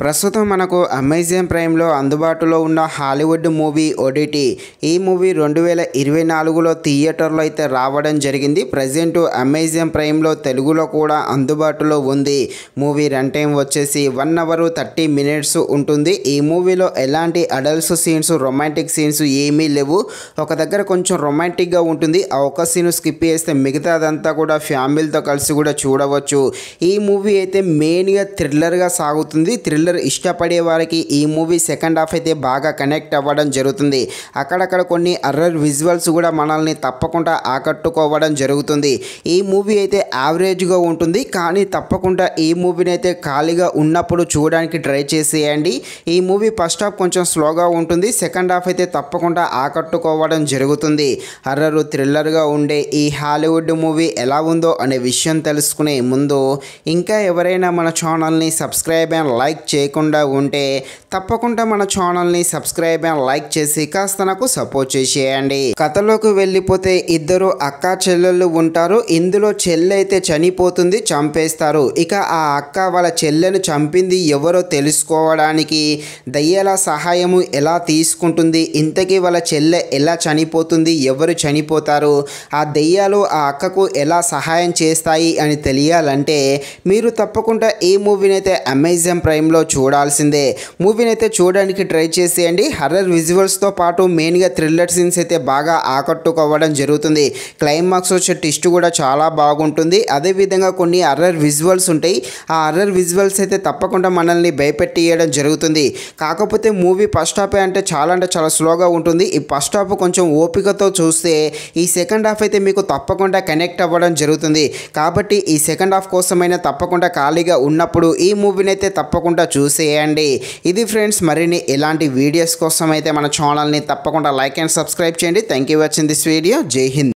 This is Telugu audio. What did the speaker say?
ప్రస్తుతం మనకు అమెజాన్ ప్రైమ్లో అందుబాటులో ఉన్న హాలీవుడ్ మూవీ ఓటీటీ. ఈ మూవీ 2024లో థియేటర్లో అయితే రావడం జరిగింది. ప్రజెంట్ అమెజాన్ ప్రైమ్లో తెలుగులో కూడా అందుబాటులో ఉంది. మూవీ రన్ టైం వచ్చేసి 1 అవర్ 30 మినిట్స్ ఉంటుంది. ఈ మూవీలో ఎలాంటి అడల్ట్స్ సీన్స్, రొమాంటిక్ సీన్స్ ఏమీ లేవు. ఒక దగ్గర కొంచెం రొమాంటిక్గా ఉంటుంది. ఆ ఒక్క సీన్ స్కిప్ చేస్తే మిగతాదంతా కూడా ఫ్యామిలీతో కలిసి కూడా చూడవచ్చు. ఈ మూవీ అయితే మెయిన్గా థ్రిల్లర్గా సాగుతుంది. థ్రిల్లర్ ఇష్టపడే వారికి ఈ మూవీ సెకండ్ హాఫ్ అయితే బాగా కనెక్ట్ అవ్వడం జరుగుతుంది. అక్కడక్కడ కొన్ని అర్రర్ విజువల్స్ కూడా మనల్ని తప్పకుండా ఆకట్టుకోవడం జరుగుతుంది. ఈ మూవీ అయితే యావరేజ్గా ఉంటుంది, కానీ తప్పకుండా ఈ మూవీని అయితే ఖాళీగా ఉన్నప్పుడు చూడడానికి ట్రై చేసేయండి. ఈ మూవీ ఫస్ట్ హాఫ్ కొంచెం స్లోగా ఉంటుంది, సెకండ్ హాఫ్ అయితే తప్పకుండా ఆకట్టుకోవడం జరుగుతుంది. అర్రర్ థ్రిల్లర్గా ఉండే ఈ హాలీవుడ్ మూవీ ఎలా ఉందో అనే విషయం తెలుసుకునే ముందు ఇంకా ఎవరైనా మన ఛానల్ని సబ్స్క్రైబ్ అండ్ లైక్ చేయకుండా ఉంటే తప్పకుండా మన ఛానల్ని సబ్స్క్రైబ్ అండ్ లైక్ చేసి కాస్త నాకు సపోర్ట్ చేసేయండి. కథలోకి వెళ్ళిపోతే ఇద్దరు అక్క చెల్లెళ్ళు ఉంటారు. ఇందులో చెల్లె అయితే చనిపోతుంది, చంపేస్తారు. ఇక ఆ అక్క వాళ్ళ చెల్లెను చంపింది ఎవరో తెలుసుకోవడానికి దయ్యాల సహాయము ఎలా తీసుకుంటుంది, ఇంతకీ వాళ్ళ చెల్లె ఎలా చనిపోతుంది, ఎవరు చనిపోతారు, ఆ దయ్యాలు ఆ అక్కకు ఎలా సహాయం చేస్తాయి అని తెలియాలంటే మీరు తప్పకుండా ఈ మూవీని అయితే అమెజాన్ ప్రైమ్లో చూడాల్సిందే. మూవీని అయితే చూడడానికి ట్రై చేసేయండి. హర్రర్ విజువల్స్తో పాటు మెయిన్గా థ్రిల్లర్ సీన్స్ అయితే బాగా ఆకట్టుకోవడం జరుగుతుంది. క్లైమాక్స్ వచ్చే ట్విస్ట్ కూడా చాలా బాగుంటుంది. అదేవిధంగా కొన్ని హర్రర్ విజువల్స్ ఉంటాయి. ఆ హర్రర్ విజువల్స్ అయితే తప్పకుండా మనల్ని భయపెట్టియడం జరుగుతుంది. కాకపోతే మూవీ ఫస్ట్ హాఫ్ అంటే చాలా స్లోగా ఉంటుంది. ఈ ఫస్ట్ హాఫ్ కొంచెం ఓపికతో చూస్తే ఈ సెకండ్ హాఫ్ అయితే మీకు తప్పకుండా కనెక్ట్ అవ్వడం జరుగుతుంది. కాబట్టి ఈ సెకండ్ హాఫ్ కోసమైనా తప్పకుండా ఖాళీగా ఉన్నప్పుడు ఈ మూవీని అయితే తప్పకుండా చూసేయండి. ఇది ఫ్రెండ్స్, మరిన్ని ఇలాంటి వీడియోస్ కోసం అయితే మన ఛానల్ని తప్పకుండా లైక్ అండ్ సబ్స్క్రైబ్ చేయండి. Thank you watching this video. జై హింద్.